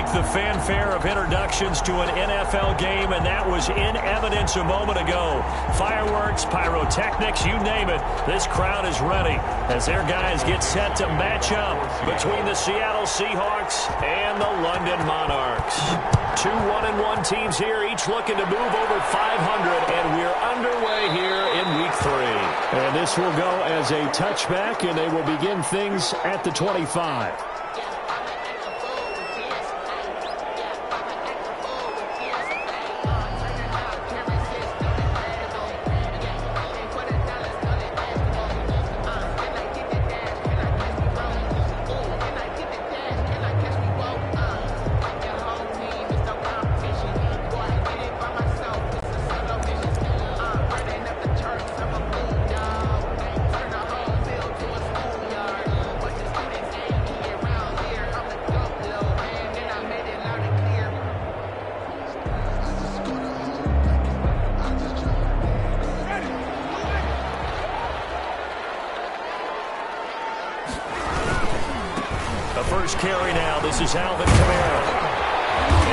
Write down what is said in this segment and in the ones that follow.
like the fanfare of introductions to an NFL game, and that was in evidence a moment ago. Fireworks, pyrotechnics, you name it. This crowd is ready as their guys get set to match up between the Seattle Seahawks and the London Monarchs. Two 1-1 teams here, each looking to move over 500, and we're underway here in Week 3. And this will go as a touchback, and they will begin things at the 25. First carry now. This is Alvin Kamara.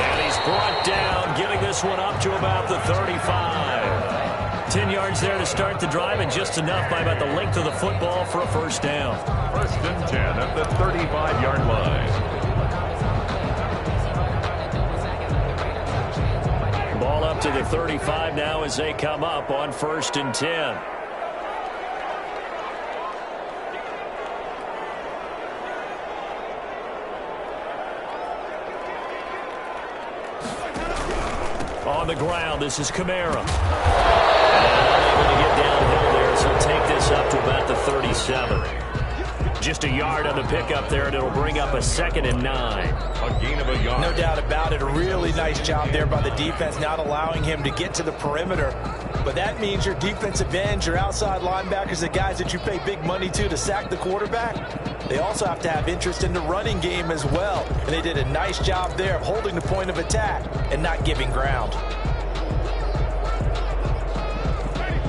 And he's brought down, getting this one up to about the 35. 10 yards there to start the drive, and just enough by about the length of the football for a first down. First and 10 at the 35-yard line. Ball up to the 35 now as they come up on first and 10. On the ground, this is Kamara. Unable to get downhill there, so take this up to about the 37. Just a yard on the pickup there, and it'll bring up a 2nd and 9. A gain of a yard. No doubt about it. A really nice job there by the defense, not allowing him to get to the perimeter. But that means your defensive ends, your outside linebackers, the guys that you pay big money to sack the quarterback, they also have to have interest in the running game as well. And they did a nice job there of holding the point of attack and not giving ground.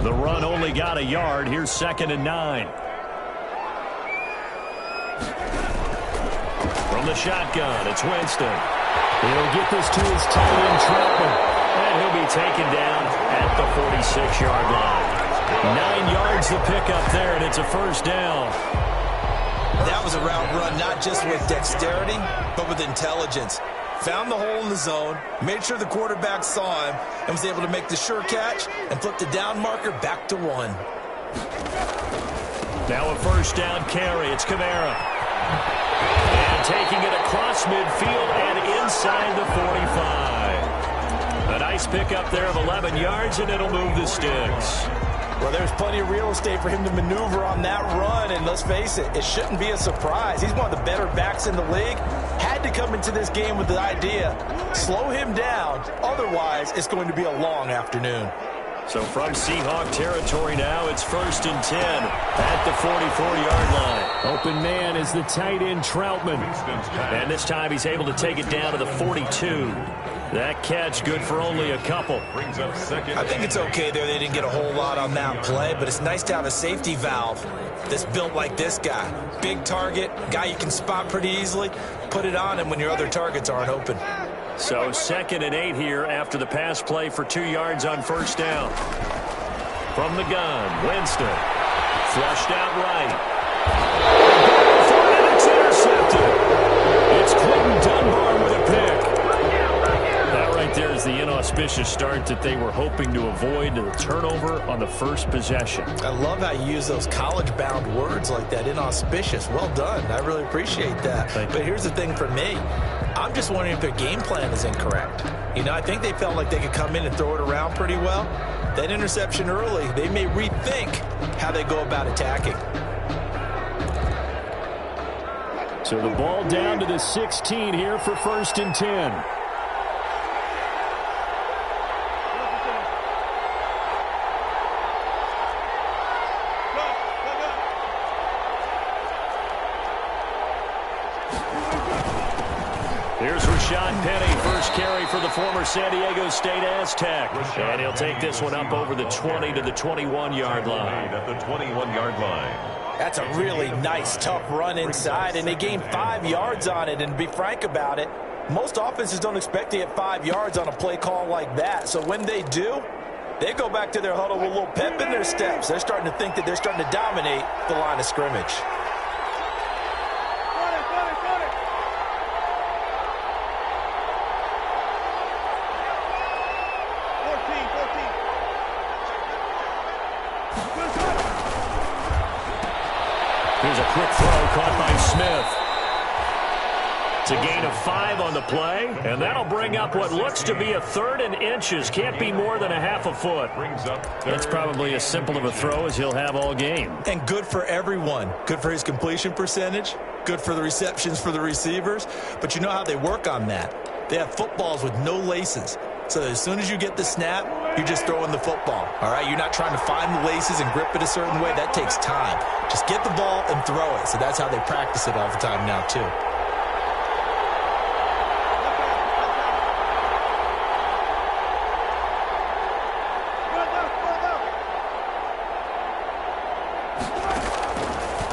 The run only got a yard. Here's 2nd and 9. From the shotgun, it's Winston. He'll get this to his tight end, Troutman. And he'll be taken down at the 46-yard line. 9 yards to pick up there, and it's a first down. That was a route run not just with dexterity, but with intelligence. Found the hole in the zone, made sure the quarterback saw him, and was able to make the sure catch and flip the down marker back to 1. Now a first down carry. It's Kamara. And taking it across midfield and inside the 45. A nice pickup there of 11 yards, and it'll move the sticks. Well, there's plenty of real estate for him to maneuver on that run, and let's face it, it shouldn't be a surprise. He's one of the better backs in the league. Had to come into this game with the idea, slow him down, otherwise it's going to be a long afternoon. So from Seahawk territory now, it's first and 10 at the 44-yard line. Open man is the tight end, Troutman. And this time he's able to take it down to the 42. That catch good for only a couple. Brings up second. I think it's okay there. They didn't get a whole lot on that play, but it's nice to have a safety valve that's built like this guy. Big target, guy you can spot pretty easily. Put it on him when your other targets aren't open. So 2nd and 8 here after the pass play for 2 yards on first down. From the gun, Winston. Flushed out right. And it's intercepted. It's Clinton Dunbar with a pick. That right there is the inauspicious start that they were hoping to avoid, the turnover on the first possession. I love how you use those college-bound words like that, inauspicious. Well done. I really appreciate that. But here's the thing for me. I'm just wondering if their game plan is incorrect. You know, I think they felt like they could come in and throw it around pretty well. That interception early, they may rethink how they go about attacking. So the ball down to the 16 here for first and 10. Here's Rashad Penny, first carry for the former San Diego State Aztec. And he'll take this one up over the 20 to the 21-yard line. At the 21-yard line. That's a really nice, tough run inside, and they gained 5 yards on it. And to be frank about it, Most offenses don't expect to get 5 yards on a play call like that. So when they do, they go back to their huddle with a little pep in their steps. They're starting to think that they're starting to dominate the line of scrimmage. Here's a quick throw caught by Smith. It's a gain of 5 on the play, and that'll bring up what looks to be a 3rd and inches. Can't be more than a half a foot. That's probably as simple of a throw as he'll have all game. And good for everyone. Good for his completion percentage. Good for the receptions for the receivers. But you know how they work on that. They have footballs with no laces. So as soon as you get the snap, you're just throwing the football. All right, you're not trying to find the laces and grip it a certain way. That takes time. Just get the ball and throw it. So that's how they practice it all the time now, too.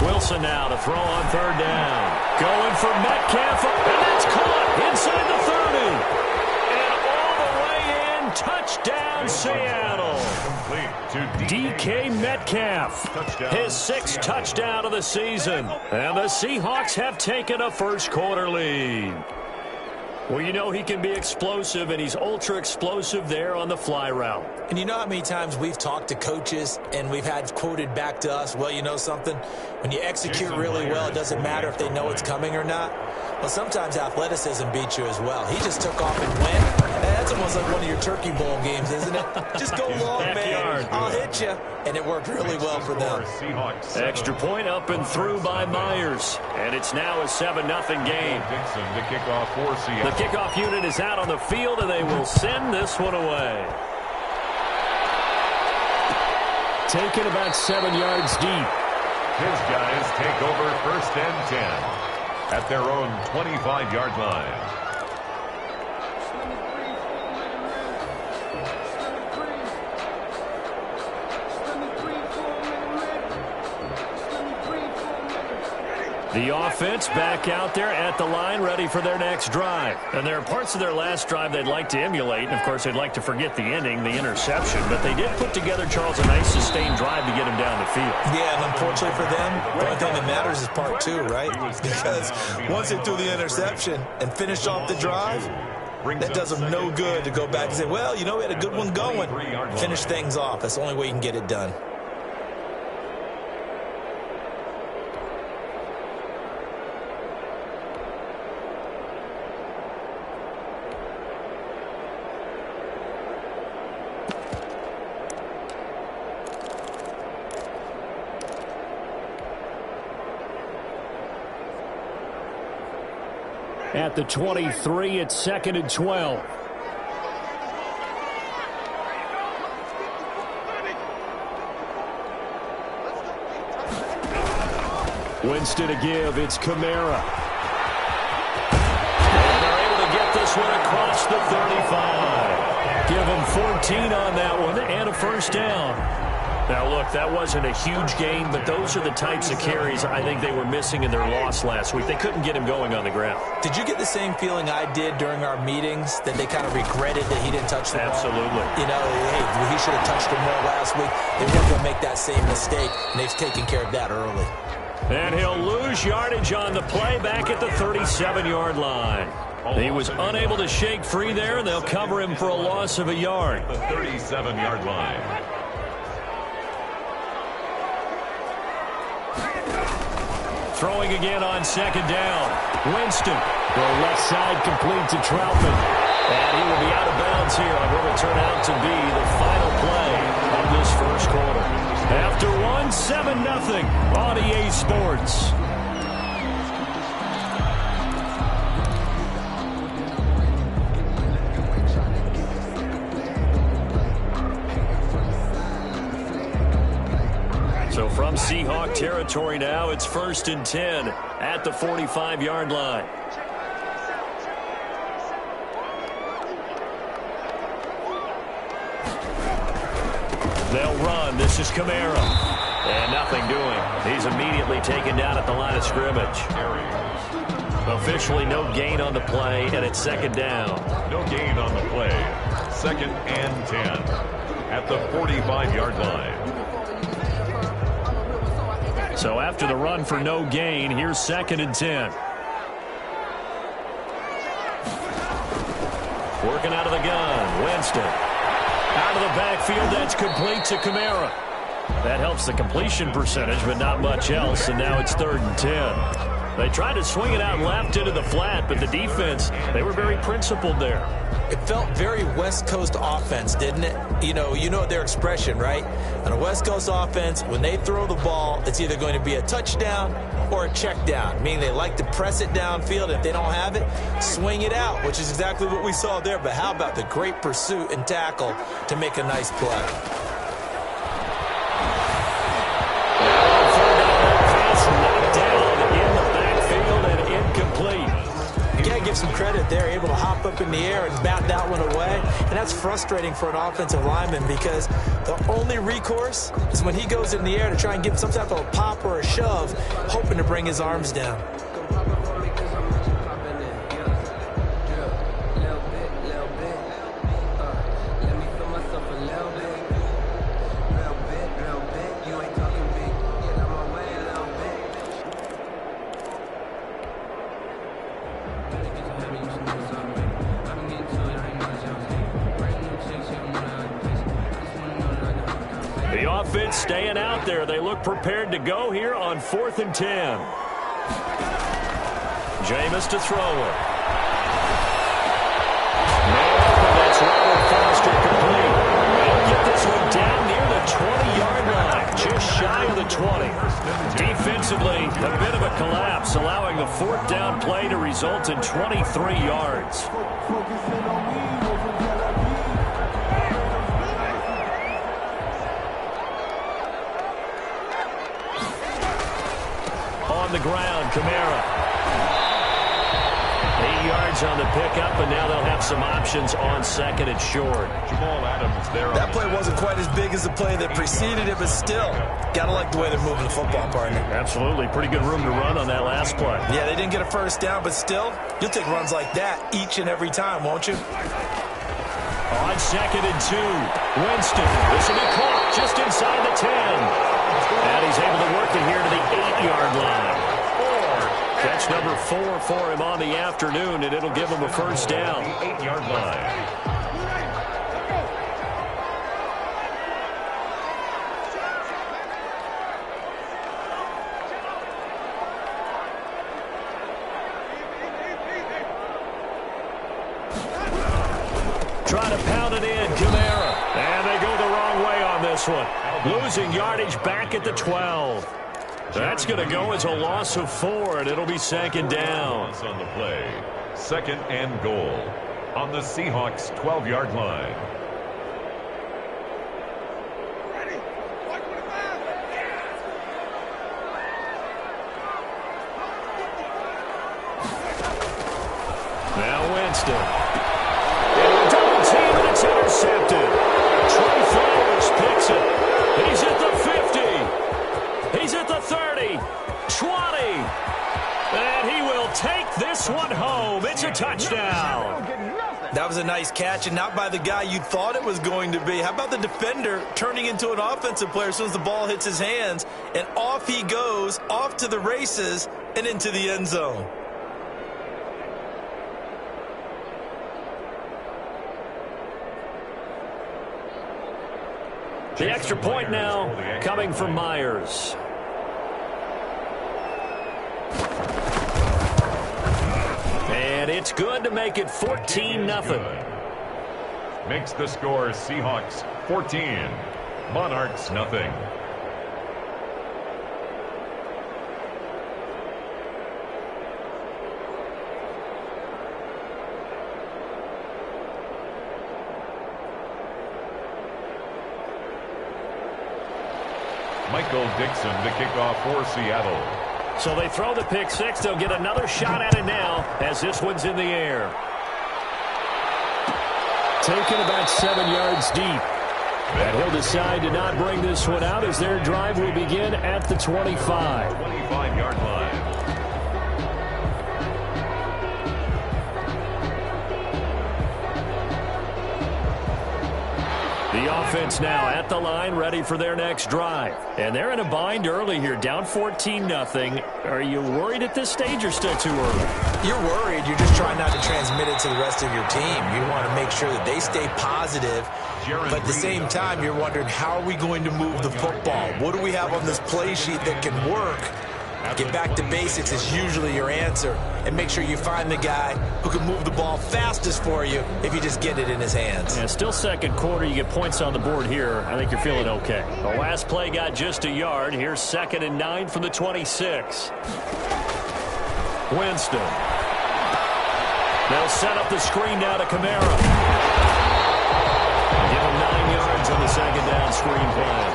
Wilson now to throw on 3rd down. Going for Metcalf, and that's caught inside the 30. And all the way in, touchdown Seattle. DK Metcalf, his 6th touchdown of the season. And the Seahawks have taken a first-quarter lead. Well, you know he can be explosive, and he's ultra-explosive there on the fly route. And you know how many times we've talked to coaches and we've had quoted back to us, well, you know something? When you execute really well, it doesn't matter if they know it's coming or not. Well, sometimes athleticism beats you as well. He just took off and went. That's almost like one of your Turkey Bowl games, isn't it? Just go long, man. I'll hit you. And it worked really well for them. Extra point up and through by Myers. And it's now a 7-0 game. The kickoff unit is out on the field, and they will send this one away. Taken about 7 yards deep. His guys take over 1st and 10 at their own 25-yard line. The offense back out there at the line, ready for their next drive. And there are parts of their last drive they'd like to emulate. And, of course, they'd like to forget the ending, the interception. But they did put together, Charles, a nice sustained drive to get him down the field. Yeah, and unfortunately for them, the only thing that matters is part 2, right? Because once they threw the interception and finished off the drive, that does them no good to go back and say, well, you know, we had a good one going. Finish things off. That's the only way you can get it done. At the 23, it's 2nd and 12. Winston to give. It's Kamara. And they're able to get this one across the 35. Give them 14 on that one and a 1st down. Now, look, that wasn't a huge gain, but those are the types of carries I think they were missing in their loss last week. They couldn't get him going on the ground. Did you get the same feeling I did during our meetings, that they kind of regretted that he didn't touch the ball? Absolutely. You know, hey, he should have touched it more last week. They weren't going to make that same mistake, and they've taken care of that early. And he'll lose yardage on the play back at the 37-yard line. He was unable to shake free there, and they'll cover him for a loss of a yard. The 37-yard line. Throwing again on 2nd down. Winston, the left side complete to Troutman. And he will be out of bounds here on what will turn out to be the final play of this first quarter. After 7-0 on EA Sports. So from Seahawk territory now, it's 1st and 10 at the 45-yard line. They'll run. This is Kamara. And nothing doing. He's immediately taken down at the line of scrimmage. Officially no gain on the play, and it's second down. No gain on the play. 2nd and 10 at the 45-yard line. So after the run for no gain, here's 2nd and 10. Working out of the gun, Winston. Out of the backfield, that's complete to Kamara. That helps the completion percentage, but not much else, and now it's 3rd and 10. They tried to swing it out left into the flat, but the defense, they were very principled there. It felt very West Coast offense, didn't it? You know their expression, right? On a West Coast offense, when they throw the ball, it's either going to be a touchdown or a check down, meaning they like to press it downfield. If they don't have it, swing it out, which is exactly what we saw there. But how about the great pursuit and tackle to make a nice play? Give some credit there, able to hop up in the air and bat that one away. And that's frustrating for an offensive lineman because the only recourse is when he goes in the air to try and get some type of a pop or a shove, hoping to bring his arms down. Staying out there. They look prepared to go here on 4th and 10. Jameis to throw it. That's Robert Foster complete. They'll get this one down near the 20-yard line, just shy of the 20. Defensively, a bit of a collapse, allowing the 4th down play to result in 23 yards. The ground, Kamara. 8 yards on the pickup, and now they'll have some options on 2nd and short. Jamal Adams there. That play wasn't quite as big as the play that preceded it, but still, gotta like the way they're moving the football, partner. Absolutely. Pretty good room to run on that last play. Yeah, they didn't get a first down, but still, you'll take runs like that each and every time, won't you? On 2nd and 2, Winston. This will be caught just inside the 10. And he's able to work it here to the 8-yard line. Catch number 4 for him on the afternoon, and it'll give him a first down. The 8-yard line. Trying to pound it in, Kamara. And they go the wrong way on this one. Losing yardage back at the 12. That's going to go as a loss of 4, and it'll be 2nd down. On the play, 2nd and goal on the Seahawks 12-yard line. Now Winston. And a double team, and it's intercepted. Trey Flowers picks it. He's at the 50. He's at the 30. 20. And he will take this one home. It's a touchdown. That was a nice catch, and not by the guy you thought it was going to be. How about the defender turning into an offensive player as soon as the ball hits his hands, and off he goes, off to the races, and into the end zone. The extra point now coming from Myers. And it's good to make it 14-0. Makes the score Seahawks 14, Monarchs nothing. Michael Dixon to kick off for Seattle. So they throw the pick six. They'll get another shot at it now as this one's in the air. Taken about 7 yards deep. And he'll decide to not bring this one out as their drive will begin at the 25. 25-yard line. The offense now at the line, ready for their next drive. And they're in a bind early here, down 14-0. Are you worried at this stage or still too early? You're worried. You're just trying not to transmit it to the rest of your team. You want to make sure that they stay positive. But at the same time, you're wondering, how are we going to move the football? What do we have on this play sheet that can work? Get back to basics is usually your answer. And make sure you find the guy who can move the ball fastest for you if you just get it in his hands. Yeah, still second quarter. You get points on the board here. I think you're feeling okay. The last play got just a yard. Here's 2nd and 9 from the 26. Winston. They'll set up the screen now to Kamara. Give him 9 yards on the second down screen play.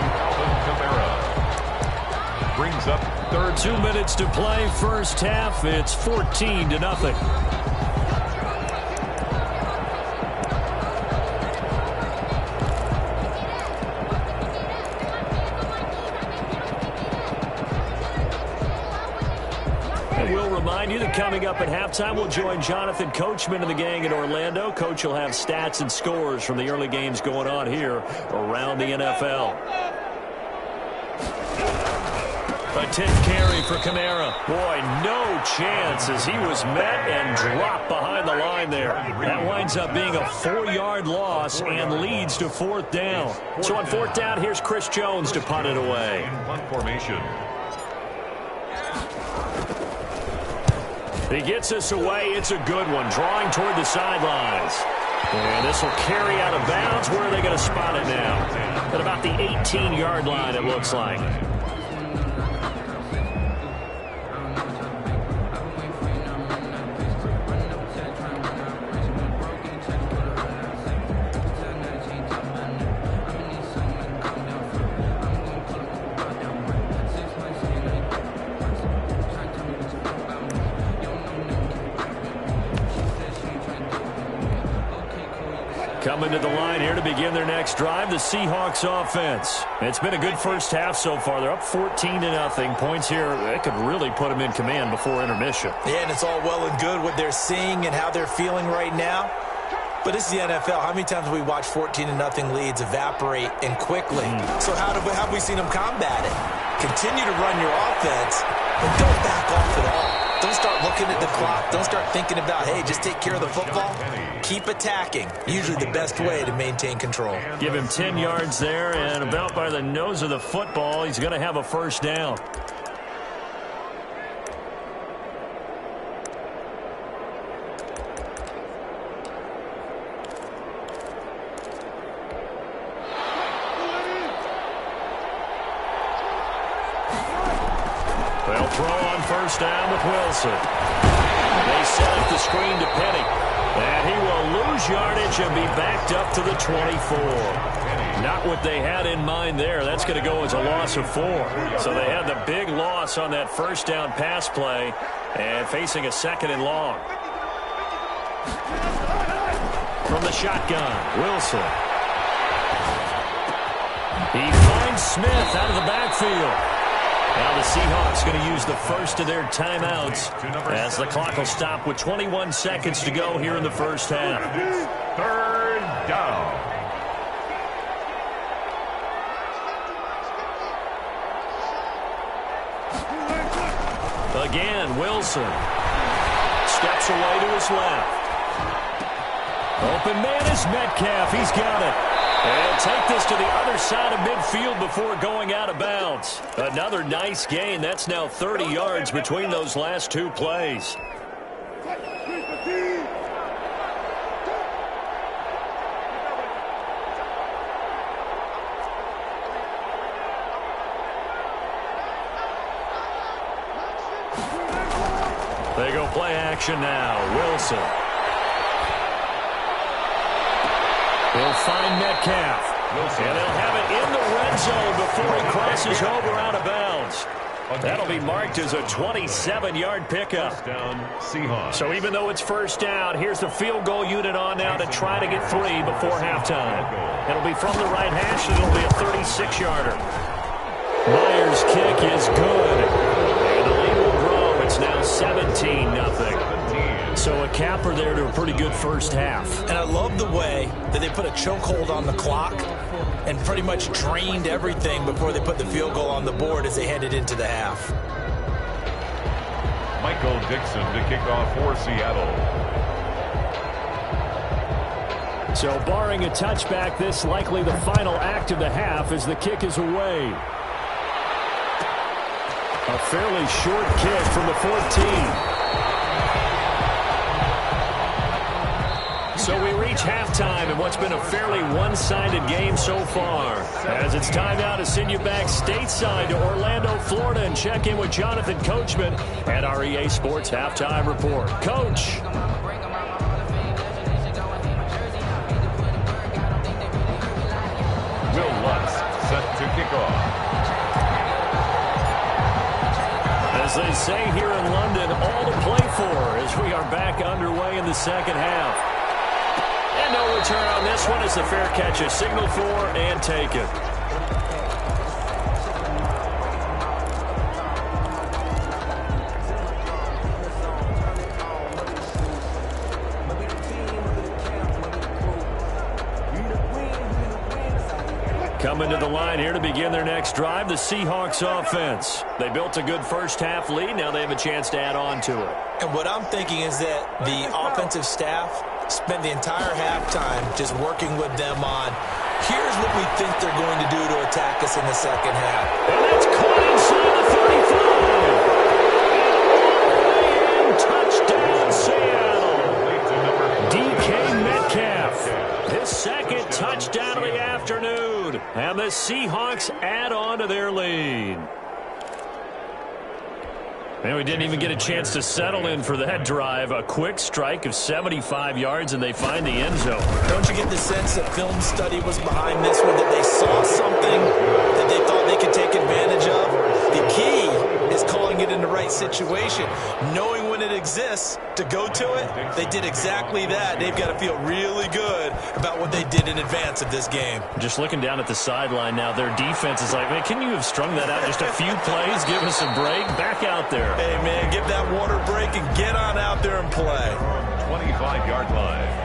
Kamara brings up 3rd. 2 minutes to play, first half. It's 14-0. And we'll remind you that coming up at halftime, we'll join Jonathan Coachman and the gang in Orlando. Coach will have stats and scores from the early games going on here around the NFL. A 10th carry for Kamara. Boy, no chance as he was met and dropped behind the line there. That winds up being a 4-yard loss and leads to 4th down. So on 4th down, here's Chris Jones to punt it away. In punt formation. He gets us away. It's a good one. Drawing toward the sidelines. And this will carry out of bounds. Where are they going to spot it now? At about the 18-yard line, it looks like. Coming to the line here to begin their next drive, the Seahawks offense. It's been a good first half so far. They're up 14-0. Points here, they could really put them in command before intermission. Yeah, and it's all well and good what they're seeing and how they're feeling right now. But this is the NFL. How many times have we watched 14-0 leads evaporate and quickly? So how have we seen them combat it? Continue to run your offense, but don't back off at all. Don't start looking at the clock. Don't start thinking about, hey, just take care of the football. Keep attacking. Usually the best way to maintain control. Give him 10 yards there, and about by the nose of the football, he's going to have a first down. They'll throw on first down with Wilson. They set up the screen to Penny. And he will lose yardage and be backed up to the 24. Not what they had in mind there. That's going to go as a loss of 4. So they had the big loss on that first down pass play and facing a 2nd and long. From the shotgun, Wilson. He finds Smith out of the backfield. Now the Seahawks going to use the first of their timeouts as the clock will stop with 21 seconds to go here in the first half. 3rd down. Again, Wilson steps away to his left. Open man is Metcalf. He's got it. And take this to the other side of midfield before going out of bounds. Another nice gain. That's now 30 yards between those last 2 plays. They go play action now. Wilson. They'll find Metcalf. And they'll have it in the red zone before he crosses over out of bounds. That'll be marked as a 27-yard pickup. So even though it's first down, here's the field goal unit on now to try to get 3 before halftime. It'll be from the right hash, and it'll be a 36-yarder. Myers' kick is good. And the lead will grow. It's now 17-0. So a capper there to a pretty good first half. And I love the way that they put a chokehold on the clock and pretty much drained everything before they put the field goal on the board as they headed into the half. Michael Dixon to kick off for Seattle. So barring a touchback, this likely the final act of the half as the kick is away. A fairly short kick from the 14. So we reach halftime in what's been a fairly one-sided game so far. As it's time now to send you back stateside to Orlando, Florida, and check in with Jonathan Coachman at our EA Sports Halftime Report. Coach. Will Lutz set to kick off. As they say here in London, all to play for as we are back underway in the second half. And no return on this one as the fair catch is signaled for and taken. Coming to the line here to begin their next drive, the Seahawks offense. They built a good first half lead. Now they have a chance to add on to it. And what I'm thinking is that the offensive staff spent the entire halftime just working with them on, here's what we think they're going to do to attack us in the second half. And that's caught inside the 35. And touchdown, Seattle. DK Metcalf, his second touchdown of the afternoon. And the Seahawks add on to their lead. And we didn't even get a chance to settle in for that drive. A quick strike of 75 yards, and they find the end zone. Don't you get the sense that film study was behind this one, that they saw something that they thought they could take advantage of? The key is calling it in the right situation, knowing when it exists to go to it. They did exactly that. They've got to feel really good about what they did in advance of this game. Just looking down at the sideline now, their defense is like, man, can you have strung that out just a few plays? Give us a break. Back out there. Hey, man, give that water break and get on out there and play. 25-yard line.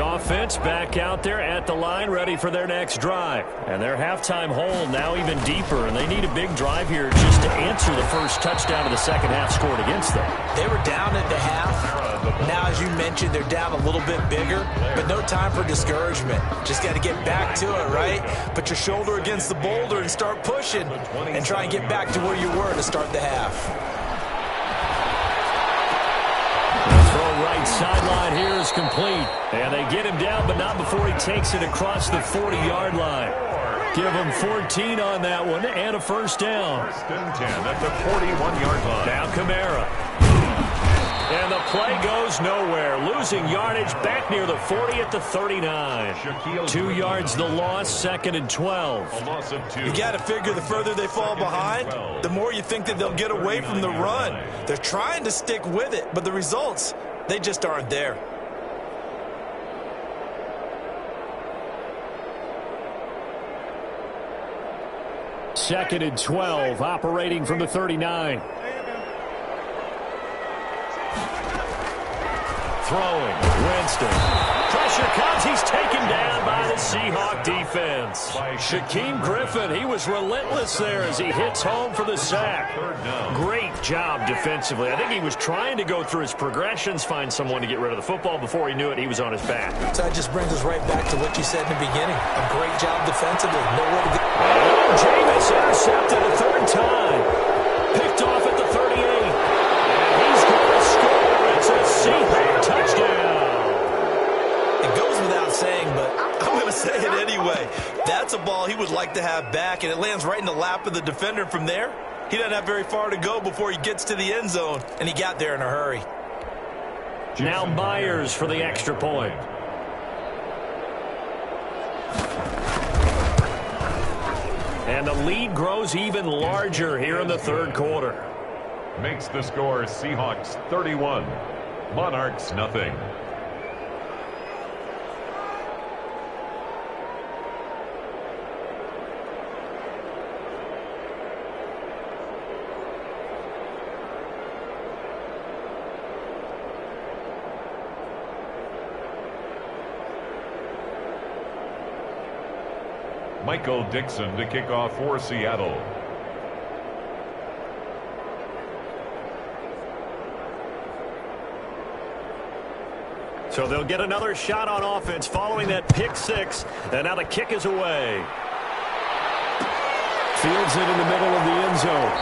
Offense back out there at the line, ready for their next drive. And their halftime hole now even deeper, and they need a big drive here just to answer the first touchdown of the second half scored against them. They were down at the half. Now, as you mentioned, they're down a little bit bigger, but no time for discouragement. Just got to get back to it, right? Put your shoulder against the boulder and start pushing and try and get back to where you were to start the half. Right sideline here is complete. And they get him down, but not before he takes it across the 40-yard line. Give him 14 on that one and a first down. First and 10 at the 41-yard line. Now Kamara. And the play goes nowhere. Losing yardage back near the 40 at the 39. 2 yards the loss, second and 12. A loss of 2. You got to figure the further they fall behind, the more you think that they'll get away from the run. They're trying to stick with it, but the results, they just aren't there. Second and 12, operating from the 39. Throwing, Winston. Pressure comes, he's taken down by the Seahawk defense. Shaquem Griffin, he was relentless there as he hits home for the sack. Great job defensively. I think he was trying to go through his progressions, find someone to get rid of the football. Before he knew it, he was on his back. So that just brings us right back to what you said in the beginning. A great job defensively. Nowhere to go. Oh, Jameis intercepted a third time. Picked off at the 38. And he's going to score. It's a Seahawk touchdown. It goes without saying, but I'm going to say it anyway. That's a ball he would like to have back, and it lands right in the lap of the defender. From there, he doesn't have very far to go before he gets to the end zone, and he got there in a hurry. Now Myers for the extra point. And the lead grows even larger here in the third quarter. makes the score Seahawks 31, Monarchs nothing. Michael Dixon to kick off for Seattle. So they'll get another shot on offense following that pick six. And now the kick is away. Fields it in the middle of the end zone.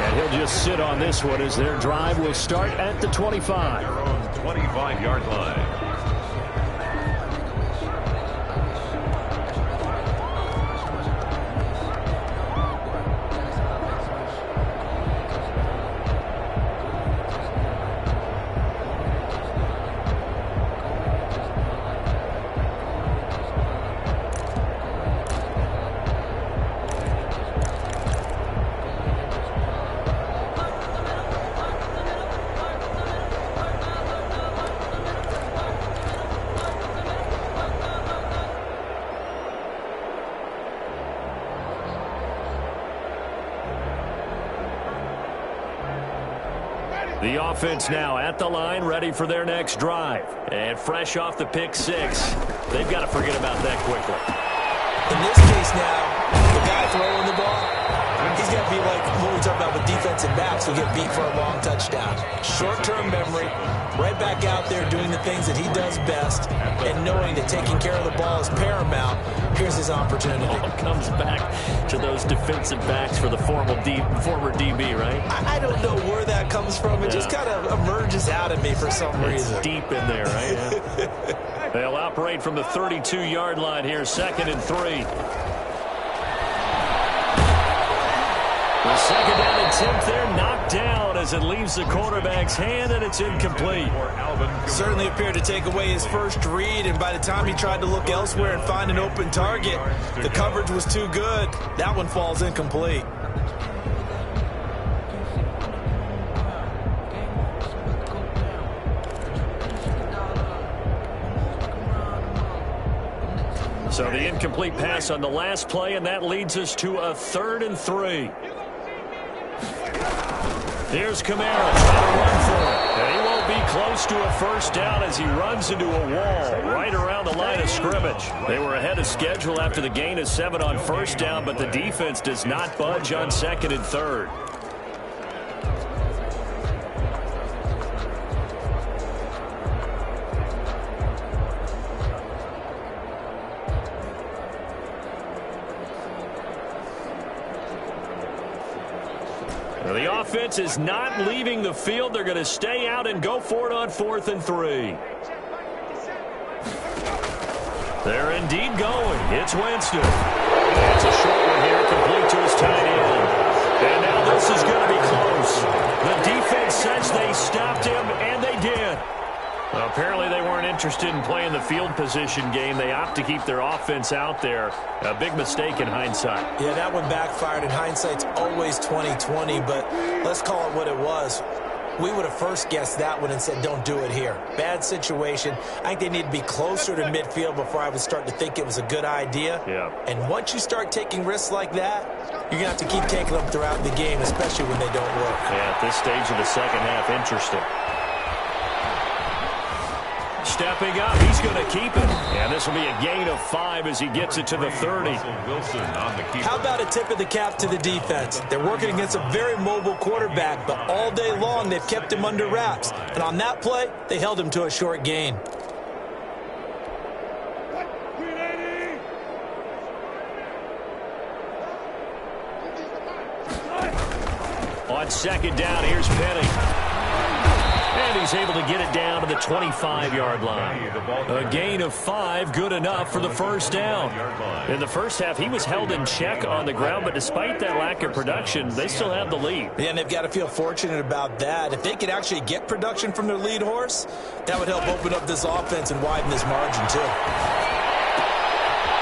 And he'll just sit on this one as their drive will start at the 25. Their own 25-yard line. The offense now at the line, ready for their next drive. And fresh off the pick six, they've got to forget about that quickly. In this case now, the guy throwing the ball, he's got to be like what we talk about with defensive backs who get beat for a long touchdown. Short-term memory, right back out there doing the things that he does best, and knowing that taking care of the ball is paramount. Here's his opportunity. Ball comes back to those defensive backs for the former DB, right? I don't know where that comes from. It just kind of emerges out of me for some reason. It's deep in there, right? They'll operate from the 32-yard line here, 2nd and 3. The second down attempt there knocked down as it leaves the quarterback's hand, and it's incomplete. Certainly appeared to take away his first read, and by the time he tried to look elsewhere and find an open target, the coverage was too good. That one falls incomplete. So the incomplete pass on the last play, and that leads us to a 3rd and 3. Here's Kamara trying to run for it. And he won't be close to a first down as he runs into a wall right around the line of scrimmage. They were ahead of schedule after the gain of 7 on first down, but the defense does not budge on 2nd and 3rd. The offense is not leaving the field. They're going to stay out and go for it on 4th and 3. They're indeed going. It's Winston. It's a short one here, complete to his tight end. And now this is going to be close. The defense says they stopped him, and they did. Well, apparently they weren't interested in playing the field position game. They opt to keep their offense out there. A big mistake in hindsight. Yeah, that one backfired. In hindsight's always 20/20, but let's call it what it was. We would have first guessed that one and said, don't do it here. Bad situation. I think they need to be closer to midfield before I would start to think it was a good idea. Yeah. And once you start taking risks like that, you're going to have to keep taking them throughout the game, especially when they don't work. Yeah, at this stage of the second half, interesting. Stepping up, he's going to keep it. And this will be a gain of 5 as he gets it to the 30. How about a tip of the cap to the defense? They're working against a very mobile quarterback, but all day long they've kept him under wraps. And on that play, they held him to a short gain. On 2nd down, here's Penny. And he's able to get it down to the 25-yard line. A gain of 5, good enough for the first down. In the first half, he was held in check on the ground, but despite that lack of production, they still have the lead. Yeah, and they've got to feel fortunate about that. If they could actually get production from their lead horse, that would help open up this offense and widen this margin, too.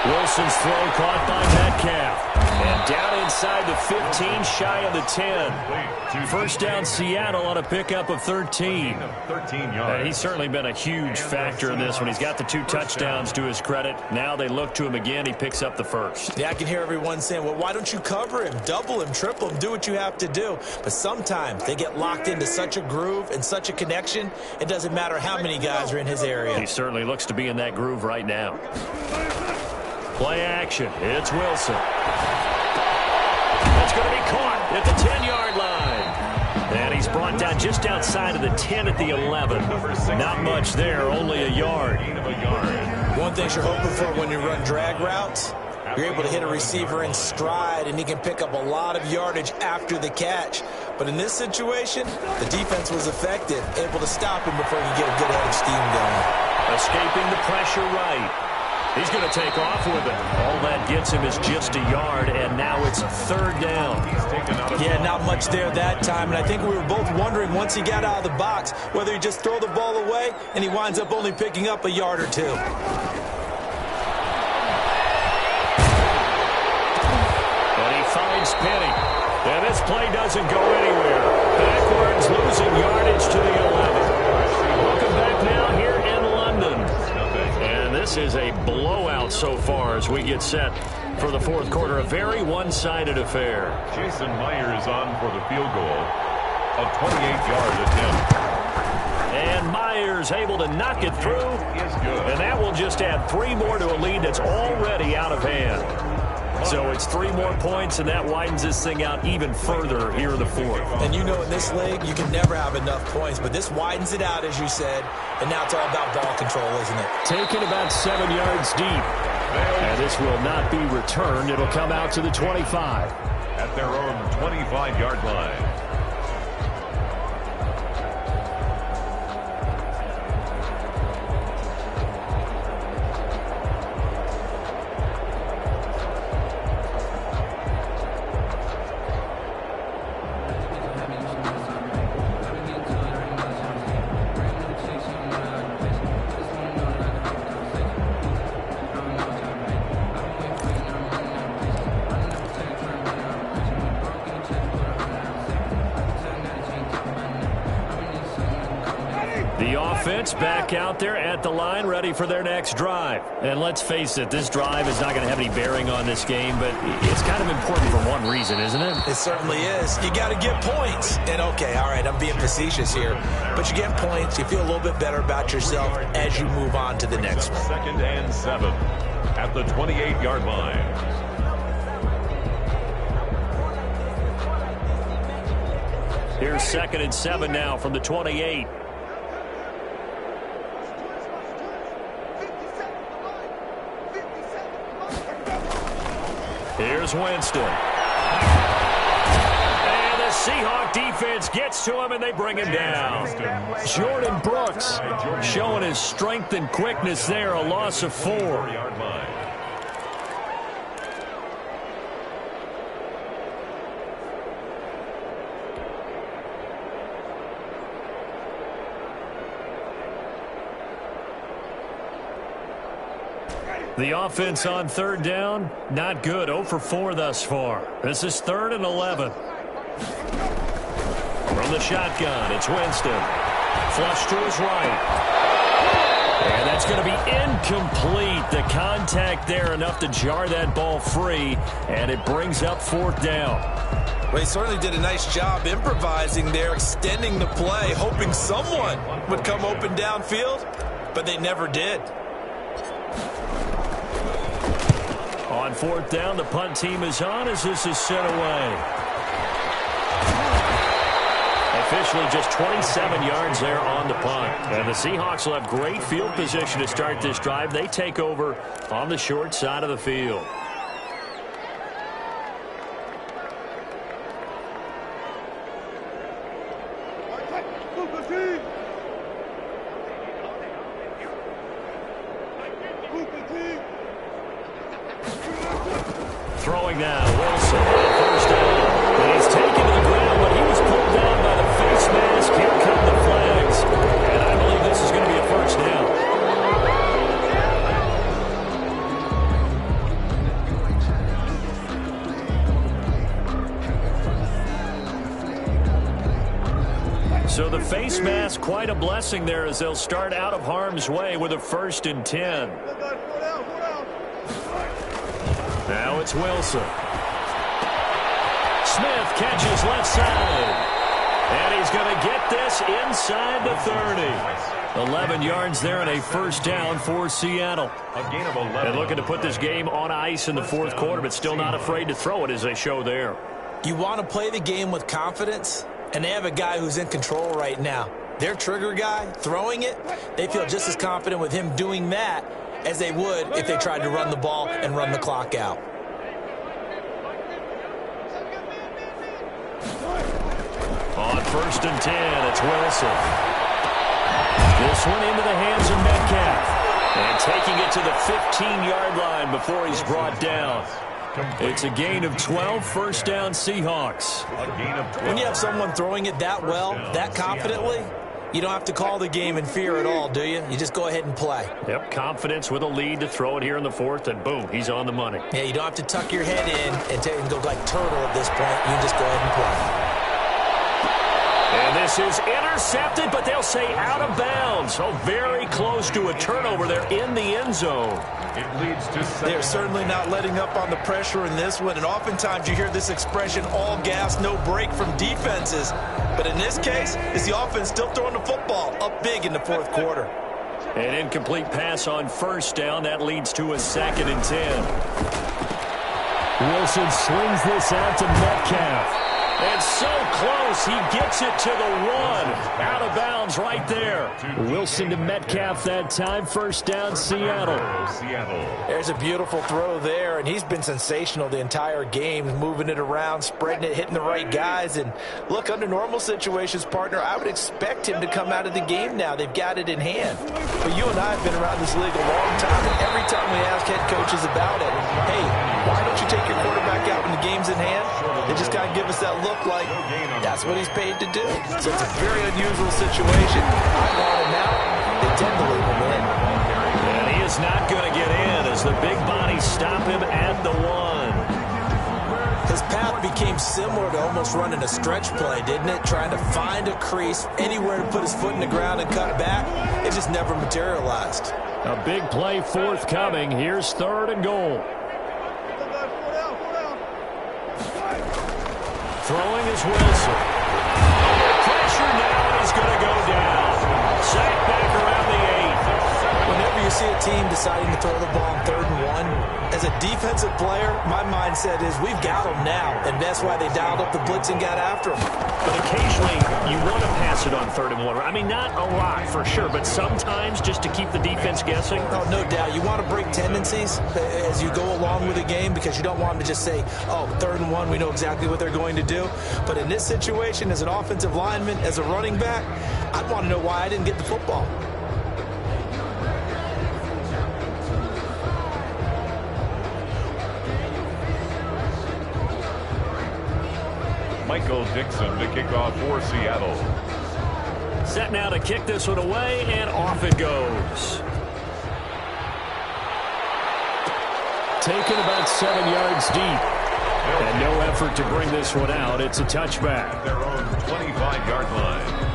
Wilson's throw caught by Metcalf. And down inside the 15, shy of the 10. First down Seattle on a pickup of 13. And he's certainly been a huge factor in this one. He's got the 2 touchdowns to his credit. Now they look to him again. He picks up the first. Yeah, I can hear everyone saying, well, why don't you cover him, double him, triple him, do what you have to do. But sometimes they get locked into such a groove and such a connection, it doesn't matter how many guys are in his area. He certainly looks to be in that groove right now. Play action. It's Wilson. That's going to be caught at the 10-yard line. And he's brought down just outside of the 10 at the 11. Not much there, only a yard. One thing you're hoping for when you run drag routes, you're able to hit a receiver in stride, and he can pick up a lot of yardage after the catch. But in this situation, the defense was effective, able to stop him before he could get a good head of steam going. Escaping the pressure right. He's going to take off with it. All that gets him is just a yard, and now it's 3rd down. Yeah, not much there that time, and I think we were both wondering once he got out of the box whether he'd just throw the ball away, and he winds up only picking up a yard or 2. And he finds Penny. And this play doesn't go anywhere. Backwards, losing yardage to the 11. Welcome back now here in London. And this is a blowout so far as we get set for the 4th quarter. A very one-sided affair. Jason Myers on for the field goal. A 28-yard attempt. And Myers able to knock it through. And that will just add 3 more to a lead that's already out of hand. So it's 3 more points, and that widens this thing out even further here in the 4th. And you know in this league, you can never have enough points, but this widens it out, as you said, and now it's all about ball control, isn't it? Taken about 7 yards deep. And this will not be returned. It'll come out to the 25. At their own 25-yard line. Back out there at the line, ready for their next drive. And let's face it, this drive is not going to have any bearing on this game, but it's kind of important for one reason, isn't it? It certainly is. You got to get points. And, okay, all right, I'm being facetious here, but you get points, you feel a little bit better about yourself as you move on to the next one. 2nd and 7 at the 28-yard line. Here's 2nd and 7 now from the 28. Here's Winston. And the Seahawk defense gets to him, and they bring him down. Jordan Brooks showing his strength and quickness there, a loss of 4. The offense on 3rd down, not good. 0 for 4 thus far. This is 3rd and 11. From the shotgun, it's Winston. Flush to his right. And that's going to be incomplete. The contact there enough to jar that ball free, and it brings up 4th down. Well, he certainly did a nice job improvising there, extending the play, hoping someone would come open downfield, but they never did. On 4th down, the punt team is on as this is sent away. Officially just 27 yards there on the punt. And the Seahawks will have great field position to start this drive. They take over on the short side of the field. Throwing now, Wilson on 1st down. And he's taken to the ground, but he was pulled down by the face mask. Here come the flags. And I believe this is going to be a 1st down. So the face mask, quite a blessing there as they'll start out of harm's way with a 1st and 10. Now it's Wilson. Smith catches left side. And he's going to get this inside the 30. 11 yards there and a 1st down for Seattle. A gain of 11. And looking to put this game on ice in the 4th quarter, but still not afraid to throw it as they show there. You want to play the game with confidence, and they have a guy who's in control right now. Their trigger guy, throwing it, they feel just as confident with him doing that as they would if they tried to run the ball and run the clock out. On 1st and 10, it's Wilson. This one into the hands of Metcalf. And taking it to the 15-yard line before he's brought down. It's a gain of 12, 1st down Seahawks. When you have someone throwing it that well, that confidently, you don't have to call the game in fear at all, do you? You just go ahead and play. Yep, confidence with a lead to throw it here in the 4th, and boom, he's on the money. Yeah, you don't have to tuck your head in and go like turtle at this point. You just go ahead and play. And this is intercepted, but they'll say out of bounds. So very close to a turnover there in the end zone. It leads to They're certainly not letting up on the pressure in this one, and oftentimes you hear this expression, all gas, no break from defenses. But in this case, it's the offense still throwing the football up big in the 4th quarter. An incomplete pass on 1st down. That leads to a 2nd and 10. Wilson slings this out to Metcalf. And so close, he gets it to the 1. Out of bounds right there. Wilson to Metcalf that time. 1st down, Seattle. There's a beautiful throw there, and he's been sensational the entire game, moving it around, spreading it, hitting the right guys. And look, under normal situations, partner, I would expect him to come out of the game now. They've got it in hand. But you and I have been around this league a long time, and every time we ask head coaches about it, hey, why don't you take your quarterback out when the game's in hand? They just got to give us that look like that's what he's paid to do. So it's a very unusual situation. I want him out. They tend to leave him in. And he is not going to get in as the big bodies stop him at the 1. His path became similar to almost running a stretch play, didn't it? Trying to find a crease, anywhere to put his foot in the ground and cut back. It just never materialized. A big play forthcoming. Here's 3rd and goal. Throwing is Wilson. Under pressure now, and he's going to go down. Sacked back around the 8. Whenever you see a team deciding to throw the ball on 3rd and 1, as a defensive player, my mindset is we've got them now, and that's why they dialed up the blitz and got after them. But occasionally, you want to pass it on 3rd and 1. I mean, not a lot for sure, but sometimes just to keep the defense guessing. Oh, no doubt. You want to break tendencies as you go along with the game because you don't want them to just say, oh, 3rd and 1, we know exactly what they're going to do. But in this situation, as an offensive lineman, as a running back, I'd want to know why I didn't get the football. Michael Dixon to kick off for Seattle. Set now to kick this one away, and off it goes. Taken about 7 yards deep. And no effort to bring this one out. It's a touchback. At their own 25-yard line.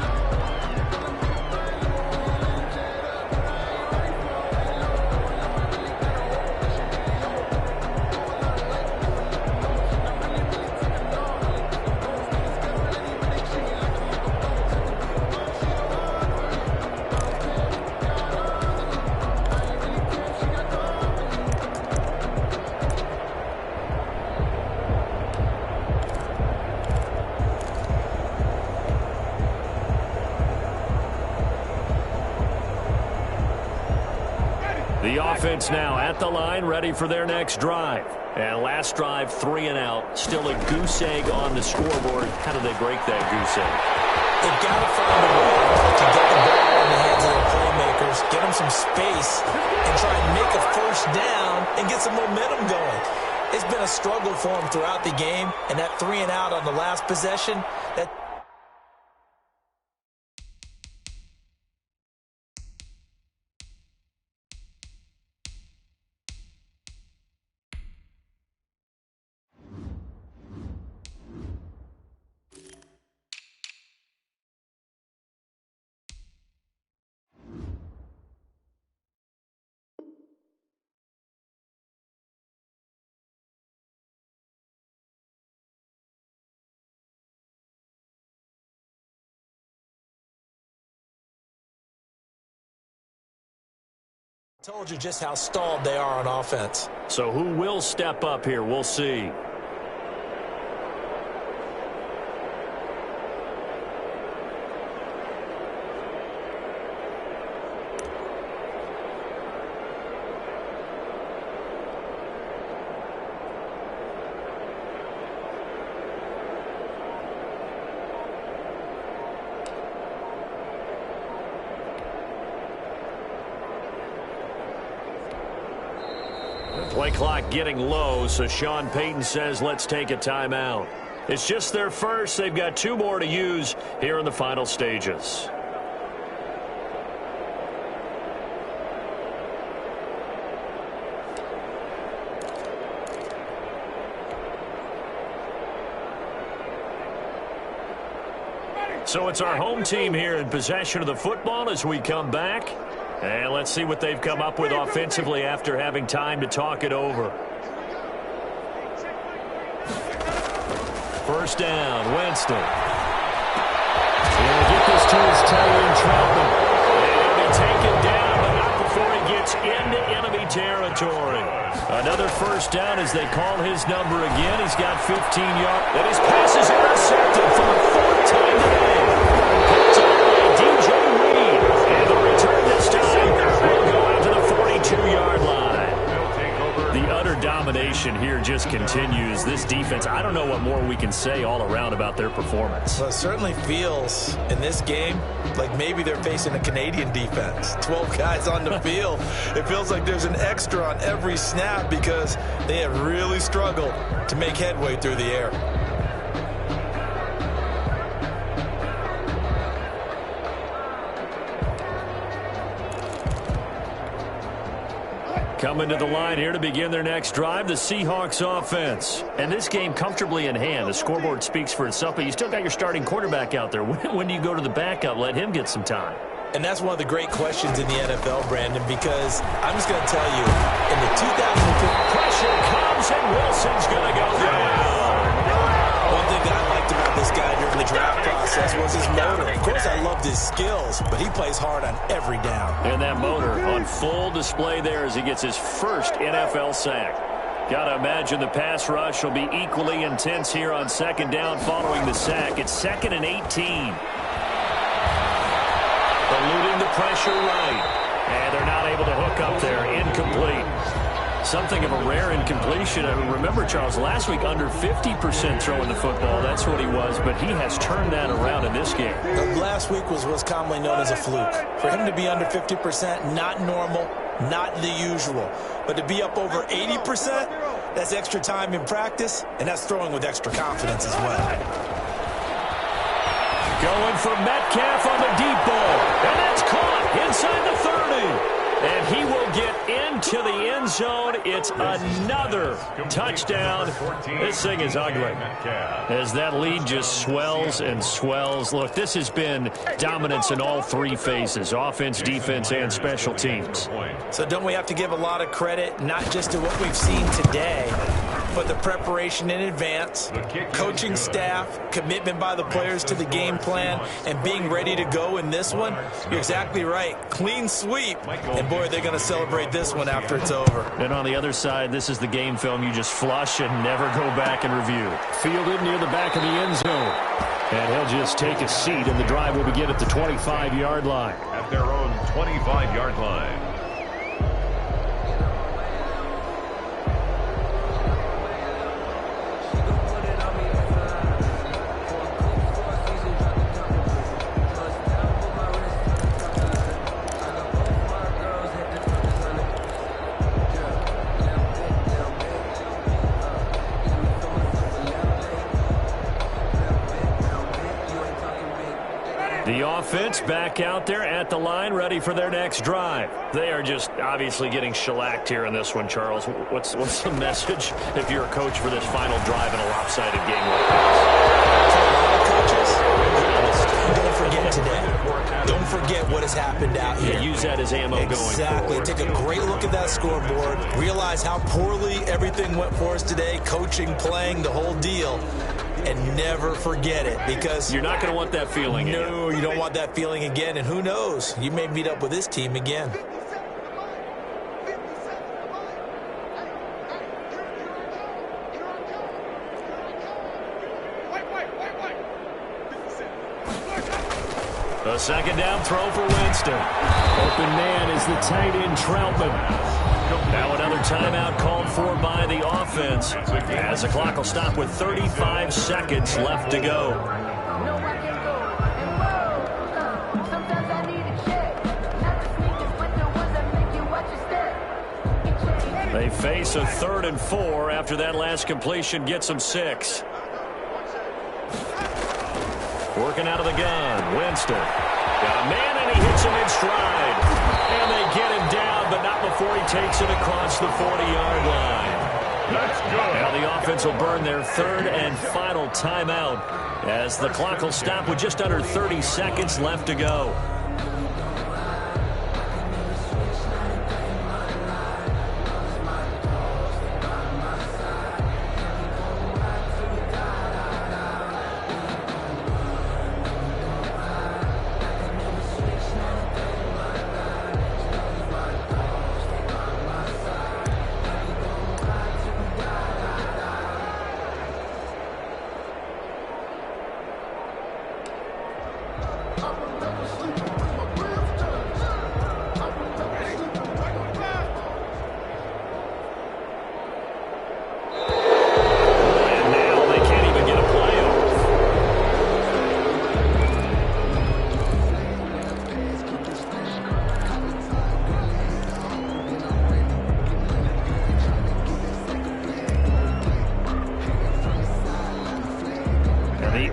The offense now at the line, ready for their next drive. And last drive, 3 and out. Still a goose egg on the scoreboard. How do they break that goose egg? They've got to find a way to get the ball in the hands of their playmakers, get them some space, and try and make a 1st down and get some momentum going. It's been a struggle for them throughout the game, and that 3 and out on the last possession, that Told you just how stalled they are on offense. So who will step up here? We'll see. Play clock getting low, so Sean Payton says let's take a timeout. It's just their first. They've got 2 more to use here in the final stages. So it's our home team here in possession of the football as we come back. And let's see what they've come up with offensively after having time to talk it over. First down, Winston. He'll get this to his tight end, Troutman. And he'll be taken down, but not before he gets into enemy territory. Another first down as they call his number again. He's got 15 yards. And his pass is intercepted for the 4th time today. Picked up by DJ Reed. And the return this time will go out to the 42-yard line. The utter domination here just continues. This defense, I don't know what more we can say all around about their performance. Well, it certainly feels in this game like maybe they're facing a Canadian defense. 12 guys on the field. It feels like there's an extra on every snap because they have really struggled to make headway through the air. Coming to the line here to begin their next drive, the Seahawks offense. And this game comfortably in hand. The scoreboard speaks for itself, but you still got your starting quarterback out there. When do you go to the backup? Let him get some time. And that's one of the great questions in the NFL, Brandon, because I'm just going to tell you, in the 2015 pressure comes and Wilson's going to go down. One thing that I liked about this guy during the draft process was his motor. Of course, I loved his skills, but he plays hard on every down. And that motor on full display there as he gets his first NFL sack. Got to imagine the pass rush will be equally intense here on second down following the sack. It's 2nd and 18. Eluding the pressure right. And they're not able to hook up there. Incomplete. Something of a rare incompletion. I remember, Charles, last week under 50% throwing the football. That's what he was, but he has turned that around in this game. Last week was what's commonly known as a fluke. For him to be under 50%, not normal, not the usual. But to be up over 80%, that's extra time in practice, and that's throwing with extra confidence as well. Going for Metcalf on the deep ball. And that's caught inside the 30. And he will get into the end zone. It's another touchdown. This thing is ugly. As that lead just swells and swells. Look, this has been dominance in all 3 phases. Offense, defense, and special teams. So don't we have to give a lot of credit, not just to what we've seen today, but the preparation in advance, coaching staff, commitment by the players to the game plan, and being ready to go in this one? You're exactly right. Clean sweep. And boy, they're going to celebrate this one after it's over. And on the other side, this is the game film you just flush and never go back and review. Fielded near the back of the end zone. And he'll just take a seat, and the drive will begin at the 25-yard line. At their own 25-yard line. The offense back out there at the line, ready for their next drive. They are just obviously getting shellacked here in this one, Charles. What's the message if you're a coach for this final drive in a lopsided game like this? Don't forget today. Don't forget what has happened out here. Yeah, use that as ammo going forward. Exactly. Take a great look at that scoreboard. Realize how poorly everything went for us today. Coaching, playing, the whole deal. And never forget it, because you're not going to want that feeling again. No, you don't want that feeling again. And who knows? You may meet up with this team again. A second down throw for Winston. Open man is the tight end, Troutman. Now another timeout called for by the offense, as the clock will stop with 35 seconds left to go. They face a 3rd and 4 after that last completion gets them 6. Working out of the gun, Winston. Got a man, and he hits him in stride. And they get him down, but not before he takes it across the 40-yard line. That's good. Now the offense will burn their 3rd and final timeout, as the clock will stop with just under 30 seconds left to go.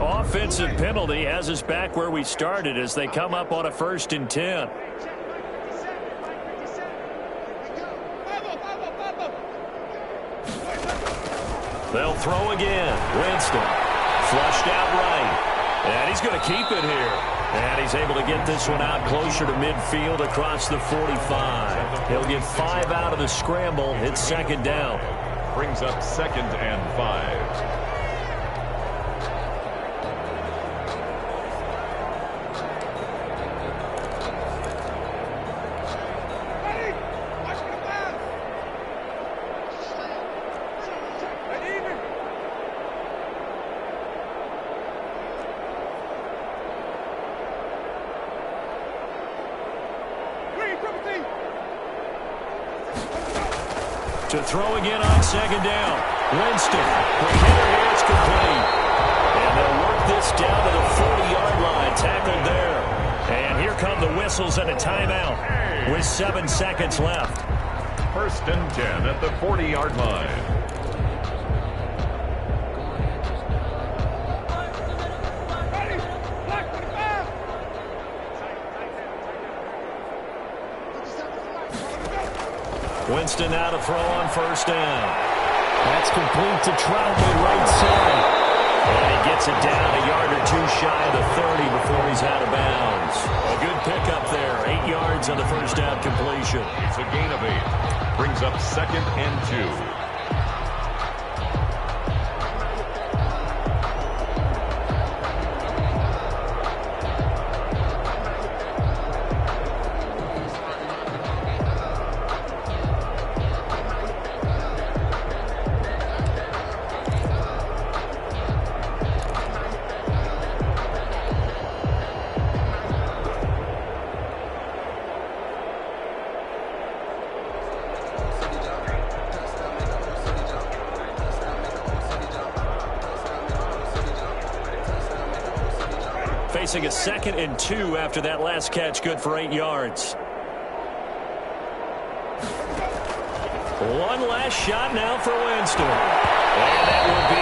Offensive penalty has us back where we started as they come up on a 1st and 10. They'll throw again. Winston flushed out right. And he's going to keep it here. And he's able to get this one out closer to midfield across the 45. He'll get 5 out of the scramble. It's 2nd down. Brings up 2nd and 5. To throw again on 2nd down. Winston. Quick hitter here. It's complete. And they'll work this down to the 40-yard line. Tackled there. And here come the whistles and a timeout with 7 seconds left. 1st and 10 at the 40-yard line. Winston now to throw on 1st down. That's complete to Troutman, right side. And he gets it down a yard or 2 shy of the 30 before he's out of bounds. A good pickup there. 8 yards on the 1st down completion. It's a gain of 8. Brings up 2nd and 2. Facing a 2nd and 2 after that last catch, good for 8 yards. One last shot now for Winston. And that will be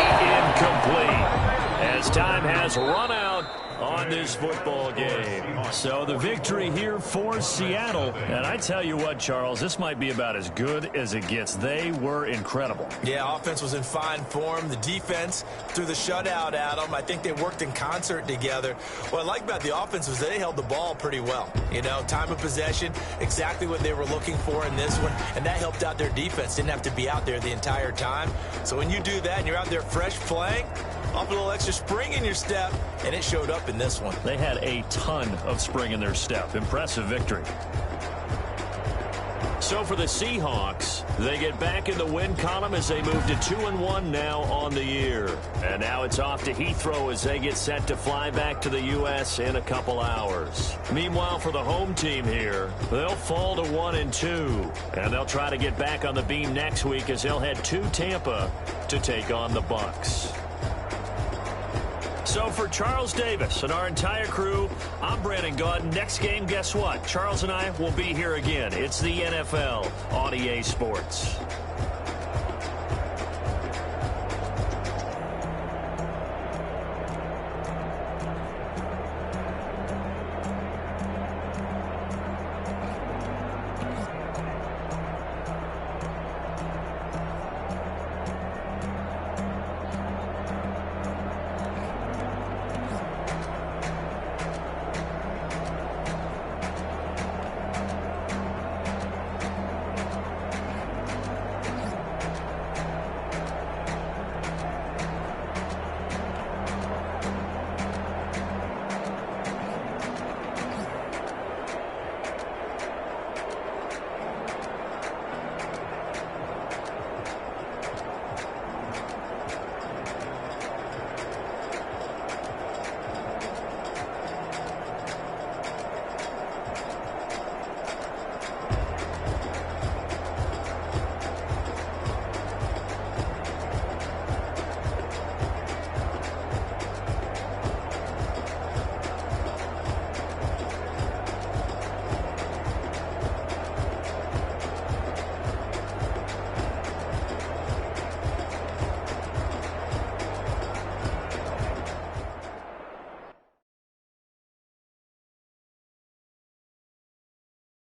incomplete as time has run out on this football game. So the victory here for Seattle. And I tell you what, Charles, this might be about as good as it gets. They were incredible. Yeah, offense was in fine form. The defense threw the shutout at them. I think they worked in concert together. What I like about the offense was they held the ball pretty well. You know, time of possession, exactly what they were looking for in this one. And that helped out their defense. Didn't have to be out there the entire time. So when you do that and you're out there fresh playing, off a little extra spring in your step, and it showed up in this one. They had a ton of spring in their step. Impressive victory. So for the Seahawks, they get back in the win column as they move to 2-1 now on the year. And now it's off to Heathrow as they get set to fly back to the U.S. in a couple hours. Meanwhile, for the home team here, they'll fall to 1-2. And they'll try to get back on the beam next week as they'll head to Tampa to take on the Bucs. So for Charles Davis and our entire crew, I'm Brandon Gaudin. Next game, guess what? Charles and I will be here again. It's the NFL on EA Sports.